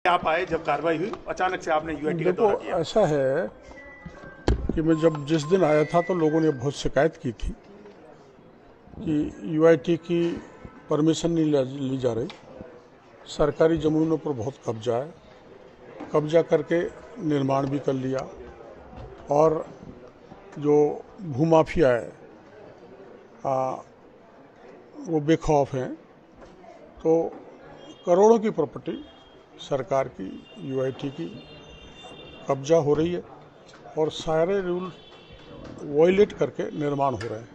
आप आए जब कार्रवाई हुई, अचानक से आपने यूआईटी का देखो, दौरा किया। ऐसा है कि मैं जब जिस दिन आया था तो लोगों ने बहुत शिकायत की थी कि यूआईटी की परमिशन नहीं ली जा रही, सरकारी ज़मीनों पर बहुत कब्जा है, कब्जा करके निर्माण भी कर लिया और जो भूमाफिया है वो बेखौफ हैं। तो करोड़ों की प्रॉपर्टी सरकार की, यूआईटी की कब्जा हो रही है और सारे रूल वायलेट करके निर्माण हो रहे हैं।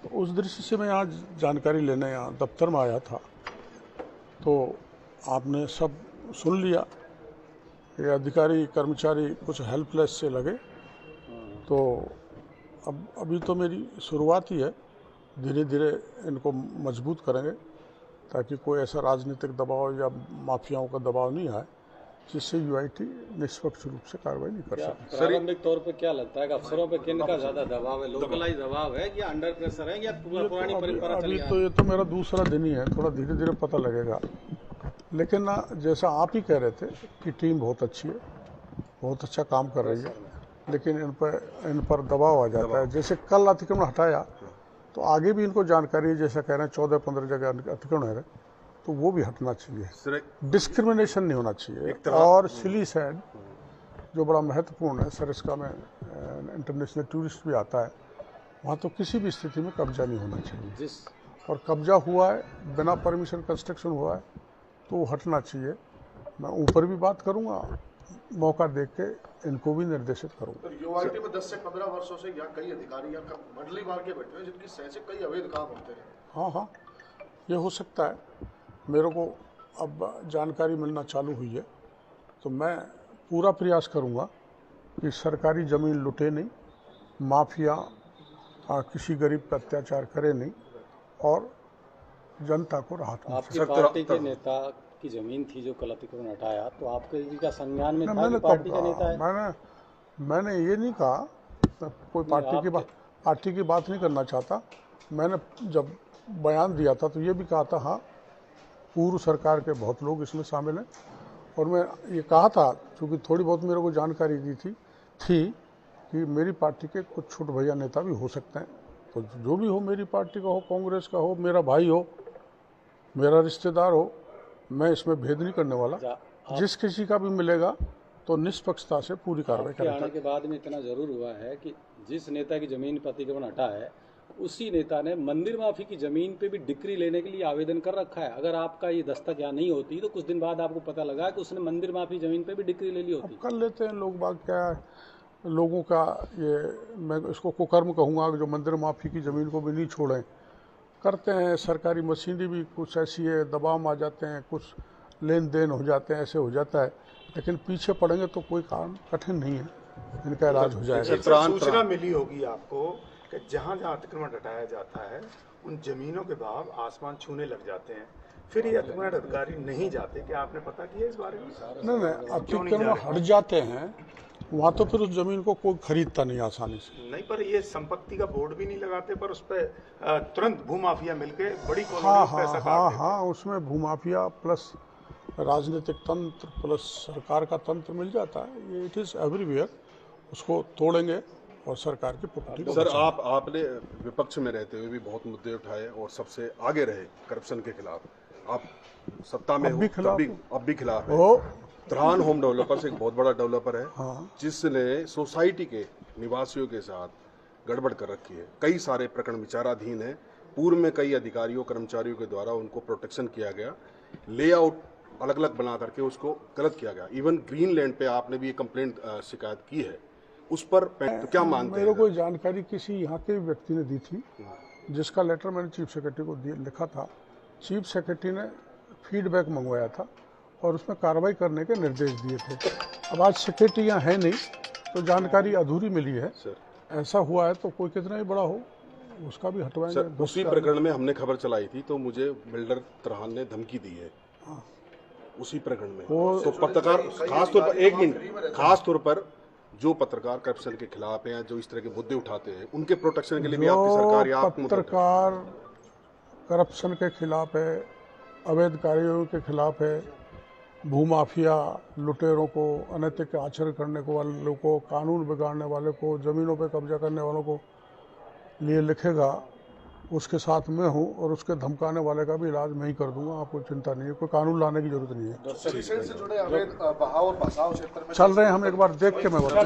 तो उस दृष्टि से मैं आज जानकारी लेने यहाँ दफ्तर में आया था, तो आपने सब सुन लिया। ये अधिकारी कर्मचारी कुछ हेल्पलेस से लगे, तो अब अभी तो मेरी शुरुआत ही है, धीरे धीरे इनको मजबूत करेंगे ताकि कोई ऐसा राजनीतिक दबाव या माफियाओं का दबाव नहीं आए जिससे यूआईटी निष्पक्ष रूप से कार्रवाई नहीं कर सके। प्रारंभिक तौर पे क्या लगता है कि अफसरों पे किन का ज्यादा दबाव है, लोकलाइज दबाव है या अंडर प्रेशर है या पुरानी परंपरा चली आ रही है? ये तो मेरा दूसरा दिन ही है, थोड़ा धीरे धीरे पता लगेगा। लेकिन ना, जैसा आप ही कह रहे थे कि टीम बहुत अच्छी है, बहुत अच्छा काम कर रही है, लेकिन इन पर दबाव आ जाता है। जैसे कल अतिक्रमण हटाया तो आगे भी इनको जानकारी है, जैसा कह रहे हैं 14-15 जगह अतिक्रमण है, तो वो भी हटना चाहिए। डिस्क्रिमिनेशन नहीं होना चाहिए। और सिली सैड जो बड़ा महत्वपूर्ण है, सरिस्का में इंटरनेशनल टूरिस्ट भी आता है, वहाँ तो किसी भी स्थिति में कब्जा नहीं होना चाहिए। और कब्जा हुआ है, बिना परमिशन कंस्ट्रक्शन हुआ है, तो वो हटना चाहिए। मैं ऊपर भी बात करूँगा, मौका देख के इनको भी निर्देशित करूँगा। तो यूआईटी में 10 से 15 वर्षों से यहाँ कई अधिकारी यहाँ मंडली मार के बैठे हैं जिनकी सह से कई अवैध काम होते हैं। हाँ, ये हो सकता है। मेरे को अब जानकारी मिलना चालू हुई है, तो मैं पूरा प्रयास करूँगा कि सरकारी ज़मीन लुटे नहीं, माफिया किसी गरीब पर अत्याचार करे नहीं और जनता को राहत मिले। आपकी पार्टी के नेता की जमीन थी जो कल अतिक्रमण हटाया, तो आपके का संज्ञान में था कि पार्टी का नेता है? मैंने ये नहीं कहा, कोई पार्टी की बात नहीं करना चाहता। मैंने जब बयान दिया था तो ये भी कहा था, हाँ, पूर्व सरकार के बहुत लोग इसमें शामिल हैं। और मैं ये कहा था, क्योंकि थोड़ी बहुत मेरे को जानकारी दी थी कि मेरी पार्टी के कुछ छोटे भैया नेता भी हो सकते हैं। तो जो भी हो, मेरी पार्टी का हो, कांग्रेस का हो, मेरा भाई हो, मेरा रिश्तेदार हो, मैं इसमें भेद नहीं करने वाला। जिस किसी का भी मिलेगा तो निष्पक्षता से पूरी कार्रवाई करेंगे। आने के बाद में इतना जरूर हुआ है कि जिस नेता की जमीन पर अतिक्रमण हटा है, उसी नेता ने मंदिर माफी की जमीन पे भी डिक्री लेने के लिए आवेदन कर रखा है। अगर आपका ये दस्तक यहाँ नहीं होती तो कुछ दिन बाद आपको पता लगा कि उसने मंदिर माफी जमीन पे भी डिक्री ले ली होती। कर लेते हैं लोग बाग, क्या है लोगों का ये, मैं इसको कुकर्म कहूँगा, जो मंदिर माफी की ज़मीन को भी नहीं छोड़ें, करते हैं। सरकारी मशीनरी भी कुछ ऐसी है, दबाव में आ जाते हैं, कुछ लेन देन हो जाते हैं, ऐसे हो जाता है। लेकिन पीछे पड़ेंगे तो कोई काम कठिन नहीं है, इनका इलाज हो जाएगा। सूचना मिली होगी आपको कि जहाँ जहाँ अतिक्रमण हटाया जाता है उन जमीनों के भाव आसमान छूने लग जाते हैं, फिर ये अतिक्रमण अधिकारी नहीं जाते। क्या आपने पता किया इस बारे में? नहीं, अतिक्रमण हट जाते हैं वहाँ तो फिर उस जमीन को कोई खरीदता नहीं आसानी से। नहीं, पर ये संपत्ति का बोर्ड भी नहीं लगाते, पर उस पर तुरंत भूमाफिया मिलके बड़ी पैसा काट देते हैं। उसमें भूमाफिया प्लस राजनीतिक तंत्र प्लस सरकार का तंत्र मिल जाता है। ये इट इज़ एवरीवेयर। उसको तोड़ेंगे और सरकार की प्रॉपर्टी को। सर, आपने विपक्ष में रहते हुए भी बहुत मुद्दे उठाए और सबसे आगे रहे करप्शन के खिलाफ। आप सत्ता में अब भी खिलाफ है। त्राण होम डेवलपर्स एक बहुत बड़ा डेवलपर है, जिसने सोसाइटी के निवासियों के साथ गड़बड़ कर रखी है। कई सारे प्रकरण विचाराधीन है। पूर्व में कई अधिकारियों कर्मचारियों के द्वारा उनको प्रोटेक्शन किया गया, लेआउट अलग अलग बना करके उसको गलत किया गया। इवन ग्रीन लैंड पे आपने भी कंप्लेंट शिकायत की है, उस पर तो क्या मानते हैं? मेरे को जानकारी किसी यहाँ के व्यक्ति ने दी थी, जिसका लेटर मैंने चीफ सेक्रेटरी को लिखा था। चीफ सेक्रेटरी ने फीडबैक मंगवाया था और उसमें कार्रवाई करने के निर्देश दिए थे। अब आज सेक्रेटरी यहाँ है नहीं, तो जानकारी अधूरी मिली है। ऐसा हुआ है तो कोई कितना ही बड़ा हो, उसका भी हटवाएंगे। उसी प्रकरण में हमने खबर चलाई थी, तो मुझे बिल्डर त्राण ने धमकी दी है उसी प्रकरण में। तो पत्रकार खासतौर पर, एक मिनट, खासतौर पर जो पत्रकार करप्शन के खिलाफ हैं, जो इस तरह के मुद्दे उठाते हैं, उनके प्रोटेक्शन के लिए भी आपकी सरकार या आप पत्रकार करप्शन के खिलाफ है, अवैध कार्यों के खिलाफ है, भूमाफिया लुटेरों को, अनैतिक आचरण करने को वालों को, कानून बिगाड़ने वाले को, ज़मीनों पे कब्जा करने वालों को लिए लिखेगा, उसके साथ मैं हूँ और उसके धमकाने वाले का भी इलाज मैं ही कर दूंगा। आपको चिंता नहीं है, कोई कानून लाने की जरूरत नहीं है। से जुड़े अवैध बहाव और बसाव क्षेत्र में चल रहे हैं हम, एक बार देख के मैं बता